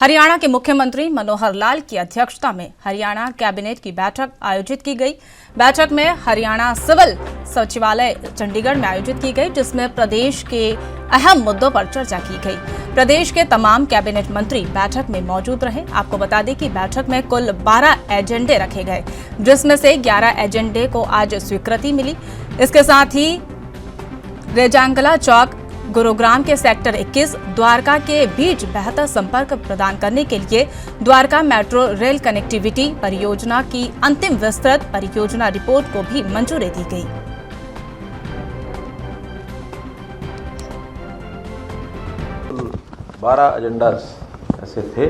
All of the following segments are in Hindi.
हरियाणा के मुख्यमंत्री मनोहर लाल की अध्यक्षता में हरियाणा कैबिनेट की बैठक आयोजित की गई। बैठक में हरियाणा सिविल सचिवालय चंडीगढ़ में आयोजित की गई, जिसमें प्रदेश के अहम मुद्दों पर चर्चा की गई। प्रदेश के तमाम कैबिनेट मंत्री बैठक में मौजूद रहे। आपको बता दें कि बैठक में कुल 12 एजेंडे रखे गए, जिसमें से 11 एजेंडे को आज स्वीकृति मिली। इसके साथ ही रेजांगला चौक गुरुग्राम के सेक्टर 21 द्वारका के बीच बेहतर संपर्क प्रदान करने के लिए द्वारका मेट्रो रेल कनेक्टिविटी परियोजना की अंतिम विस्तृत परियोजना रिपोर्ट को भी मंजूरी दी गई। बारह एजेंडा ऐसे थे।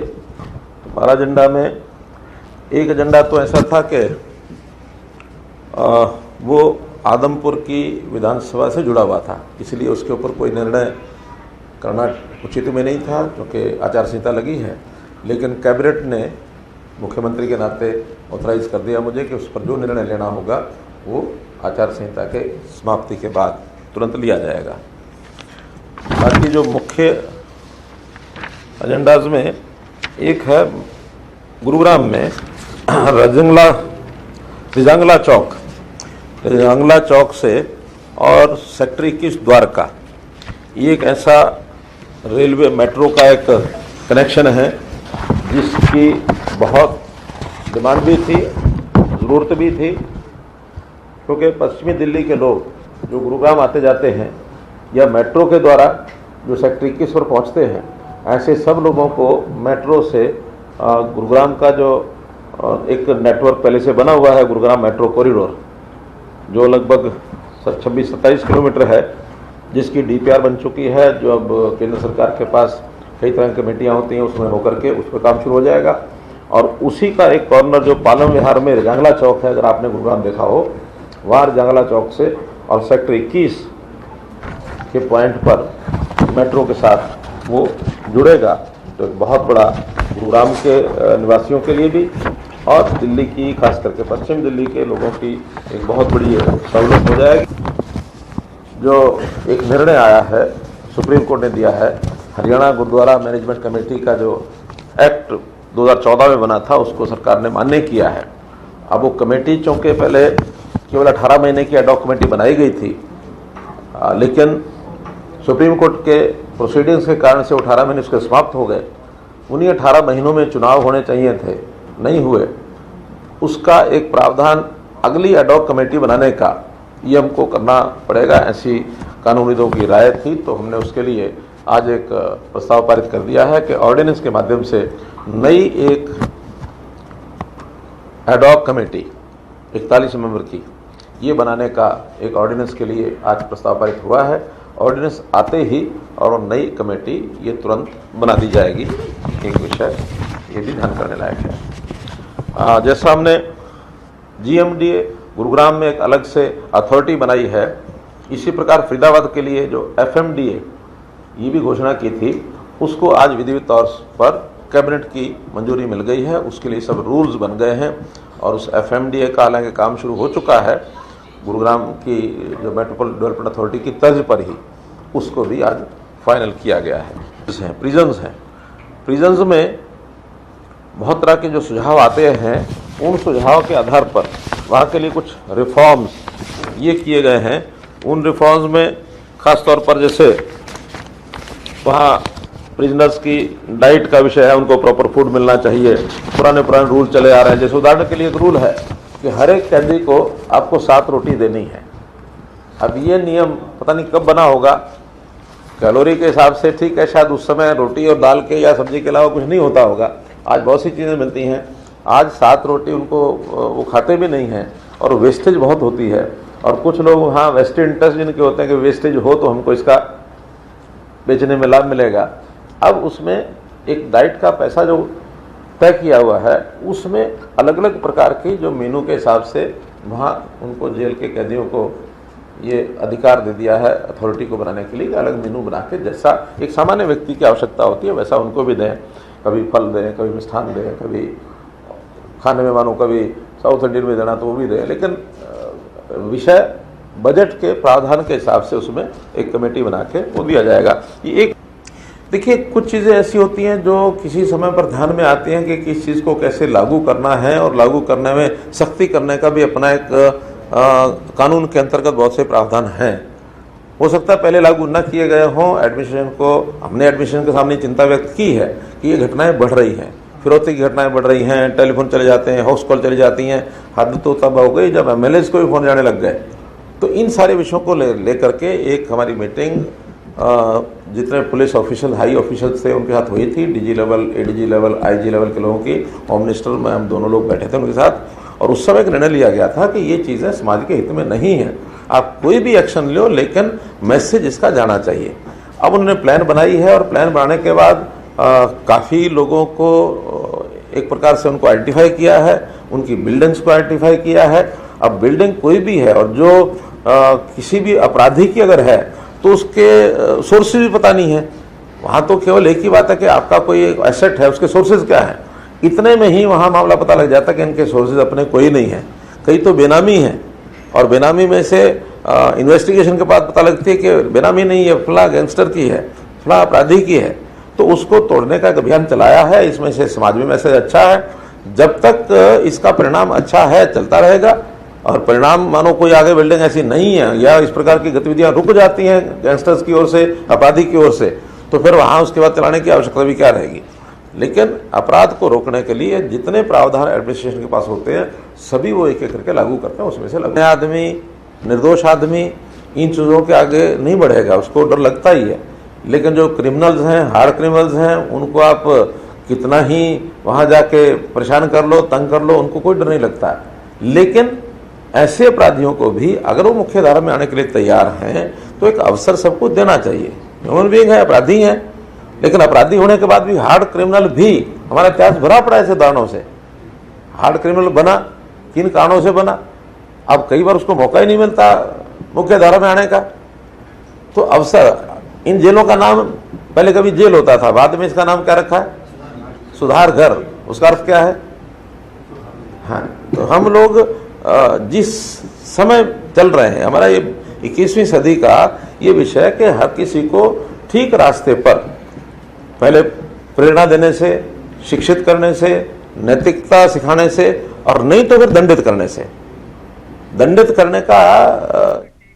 12 एजेंडा में एक एजेंडा तो ऐसा था कि वो आदमपुर की विधानसभा से जुड़ा हुआ था, इसलिए उसके ऊपर कोई निर्णय करना उचित में नहीं था, क्योंकि आचार संहिता लगी है। लेकिन कैबिनेट ने मुख्यमंत्री के नाते ऑथराइज कर दिया मुझे कि उस पर जो निर्णय लेना होगा वो आचार संहिता के समाप्ति के बाद तुरंत लिया जाएगा। बाकी जो मुख्य एजेंडाज में एक है गुरुग्राम में रेजांगला चौक से और सेक्टर 21 द्वारका, ये एक ऐसा रेलवे मेट्रो का एक कनेक्शन है जिसकी बहुत डिमांड भी थी, ज़रूरत भी थी, क्योंकि पश्चिमी दिल्ली के लोग जो गुरुग्राम आते जाते हैं या मेट्रो के द्वारा जो सेक्टर 21 पर पहुंचते हैं, ऐसे सब लोगों को मेट्रो से गुरुग्राम का जो एक नेटवर्क पहले से बना हुआ है, गुरुग्राम मेट्रो कॉरिडोर, जो लगभग 26-27 किलोमीटर है, जिसकी डीपीआर बन चुकी है, जो अब केंद्र सरकार के पास कई तरह की कमेटियाँ होती हैं, उसमें होकर के उस पर काम शुरू हो जाएगा। और उसी का एक कॉर्नर जो पालम विहार में रेजांगला चौक है, अगर आपने गुरुग्राम देखा हो, वहाँ रेजांगला चौक से और सेक्टर 21 के पॉइंट पर मेट्रो के साथ वो जुड़ेगा। तो एक बहुत बड़ा गुरुग्राम के निवासियों के लिए भी और दिल्ली की, खास करके पश्चिम दिल्ली के लोगों की एक बहुत बड़ी सहूलत हो जाएगी। जो एक निर्णय आया है, सुप्रीम कोर्ट ने दिया है, हरियाणा गुरुद्वारा मैनेजमेंट कमेटी का जो एक्ट 2014 में बना था, उसको सरकार ने मान्य किया है। अब वो कमेटी, चूँकि पहले केवल 18 महीने की एडॉक कमेटी बनाई गई थी, लेकिन सुप्रीम कोर्ट के प्रोसीडिंग्स के कारण से 18 महीने उसके समाप्त हो गए। उन्हीं 18 महीनों में चुनाव होने चाहिए थे, नहीं हुए। उसका एक प्रावधान अगली एडॉक कमेटी बनाने का ये हमको करना पड़ेगा, ऐसी कानूनीदों की राय थी। तो हमने उसके लिए आज एक प्रस्ताव पारित कर दिया है कि ऑर्डिनेंस के माध्यम से नई एक एडॉक कमेटी 41 मेंबर की ये बनाने का एक ऑर्डिनेंस के लिए आज प्रस्ताव पारित हुआ है। ऑर्डिनेंस आते ही और नई कमेटी ये तुरंत बना दी जाएगी। एक विषय ये भी ध्यान करने लायक है। जैसा हमने जीएमडीए गुरुग्राम में एक अलग से अथॉरिटी बनाई है, इसी प्रकार फरीदाबाद के लिए जो एफएमडीए ये भी घोषणा की थी, उसको आज विधिवत तौर पर कैबिनेट की मंजूरी मिल गई है। उसके लिए सब रूल्स बन गए हैं और उस एफएमडीए का हालांकि काम शुरू हो चुका है, गुरुग्राम की जो मेट्रोपॉलिटन डेवलपमेंट अथॉरिटी की तर्ज पर ही उसको भी आज फाइनल किया गया है। प्रिजन्स में बहुत तरह के जो सुझाव आते हैं, उन सुझाव के आधार पर वहाँ के लिए कुछ रिफॉर्म्स ये किए गए हैं। उन रिफॉर्म्स में ख़ास तौर पर जैसे वहाँ प्रिजनर्स की डाइट का विषय है, उनको प्रॉपर फूड मिलना चाहिए। पुराने रूल चले आ रहे हैं। जैसे उदाहरण के लिए एक रूल है कि हर एक कैदी को आपको 7 रोटी देनी है। अब ये नियम पता नहीं कब बना होगा, कैलोरी के हिसाब से ठीक है, शायद उस समय रोटी और दाल के या सब्जी के अलावा कुछ नहीं होता होगा। आज बहुत सी चीज़ें मिलती हैं। आज 7 रोटी उनको वो खाते भी नहीं हैं और वेस्टेज बहुत होती है। और कुछ लोग वहाँ वेस्टेड इंटरेस्ट जिनके होते हैं कि वेस्टेज हो तो हमको इसका बेचने में लाभ मिलेगा। अब उसमें एक डाइट का पैसा जो तय किया हुआ है, उसमें अलग अलग प्रकार की जो मेनू के हिसाब से वहाँ उनको जेल के कैदियों को ये अधिकार दे दिया है अथॉरिटी को बनाने के लिए, अलग मेनू बना के जैसा एक सामान्य व्यक्ति की आवश्यकता होती है वैसा उनको भी दें। कभी फल दें, कभी मिष्ठान दें, कभी खाने में मानो कभी साउथ इंडियन में देना तो वो भी दें। लेकिन विषय बजट के प्रावधान के हिसाब से उसमें एक कमेटी बना के वो दिया जाएगा। ये एक देखिए, कुछ चीज़ें ऐसी होती हैं जो किसी समय पर ध्यान में आती हैं कि किस चीज़ को कैसे लागू करना है, और लागू करने में सख्ती करने का भी अपना एक कानून के अंतर्गत बहुत से प्रावधान हैं। हो सकता है पहले लागू न किए गए हों। एडमिनिस्ट्रेशन को, हमने एडमिनिस्ट्रेशन के सामने चिंता व्यक्त की है कि ये घटनाएं बढ़ रही हैं, फिरौती की घटनाएं बढ़ रही हैं, टेलीफोन चले जाते हैं, हाउस कॉल चली जाती हैं। हद तो तब हो गई जब एमएलएज को भी फोन जाने लग गए। तो इन सारे विषयों को लेकर के एक हमारी मीटिंग जितने पुलिस ऑफिशियल, हाई ऑफिशियल्स थे उनके साथ हुई थी, DG level, ADG level, IG level के लोगों की, होम मिनिस्टर में हम दोनों लोग बैठे थे उनके साथ, और उस समय एक निर्णय लिया गया था कि ये चीज़ें समाज के हित में नहीं हैं। आप कोई भी एक्शन लो, लेकिन मैसेज इसका जाना चाहिए। अब उन्होंने प्लान बनाई है, और प्लान बनाने के बाद काफ़ी लोगों को एक प्रकार से उनको आइडेंटिफाई किया है, उनकी बिल्डिंग्स को आइडेंटिफाई किया है। अब बिल्डिंग कोई भी है, और जो किसी भी अपराधी की अगर है तो उसके सोर्सेज भी पता नहीं है। वहाँ तो केवल एक ही बात है कि आपका कोई एक एसेट है, उसके सोर्सेज क्या हैं, इतने में ही वहाँ मामला पता लग जाता है कि इनके सोर्सेज अपने कोई नहीं है, कई तो बेनामी हैं, और बेनामी में से इन्वेस्टिगेशन के बाद पता लगती है कि बेनामी नहीं है, फला गैंगस्टर की है, फला अपराधी की है। तो उसको तोड़ने का एक अभियान चलाया है। इसमें से समाज में मैसेज अच्छा है। जब तक इसका परिणाम अच्छा है, चलता रहेगा, और परिणाम मानो कोई आगे बिल्डिंग ऐसी नहीं है या इस प्रकार की गतिविधियां रुक जाती हैं गैंगस्टर्स की ओर से, अपराधी की ओर से, तो फिर वहाँ उसके बाद चलाने की आवश्यकता भी क्या रहेगी। लेकिन अपराध को रोकने के लिए जितने प्रावधान एडमिनिस्ट्रेशन के पास होते हैं, सभी वो एक एक करके लागू करते हैं। उसमें से लगने आदमी, निर्दोष आदमी इन चीज़ों के आगे नहीं बढ़ेगा, उसको डर लगता ही है। लेकिन जो क्रिमिनल्स हैं, हार्ड क्रिमिनल्स हैं, उनको आप कितना ही वहाँ जाके परेशान कर लो, तंग कर लो, उनको कोई डर नहीं लगता है। लेकिन ऐसे अपराधियों को भी अगर वो मुख्य धारा में आने के लिए तैयार हैं, तो एक अवसर सबको देना चाहिए। ह्यूमन बीइंग है, अपराधी हैं, लेकिन अपराधी होने के बाद भी हार्ड क्रिमिनल भी, हमारा इतिहास भरा पड़ा है ऐसे उदाहरणों से। हार्ड क्रिमिनल बना, किन कारणों से बना, अब कई बार उसको मौका ही नहीं मिलता मुख्य धारा में आने का। तो अवसर, इन जेलों का नाम पहले कभी जेल होता था, बाद में इसका नाम क्या रखा है, सुधार घर। उसका अर्थ क्या है? हाँ, तो हम लोग जिस समय चल रहे हैं, हमारा ये 21वीं सदी का ये विषय कि हर किसी को ठीक रास्ते पर पहले प्रेरणा देने से, शिक्षित करने से, नैतिकता सिखाने से, और नहीं तो फिर दंडित करने से। दंडित करने का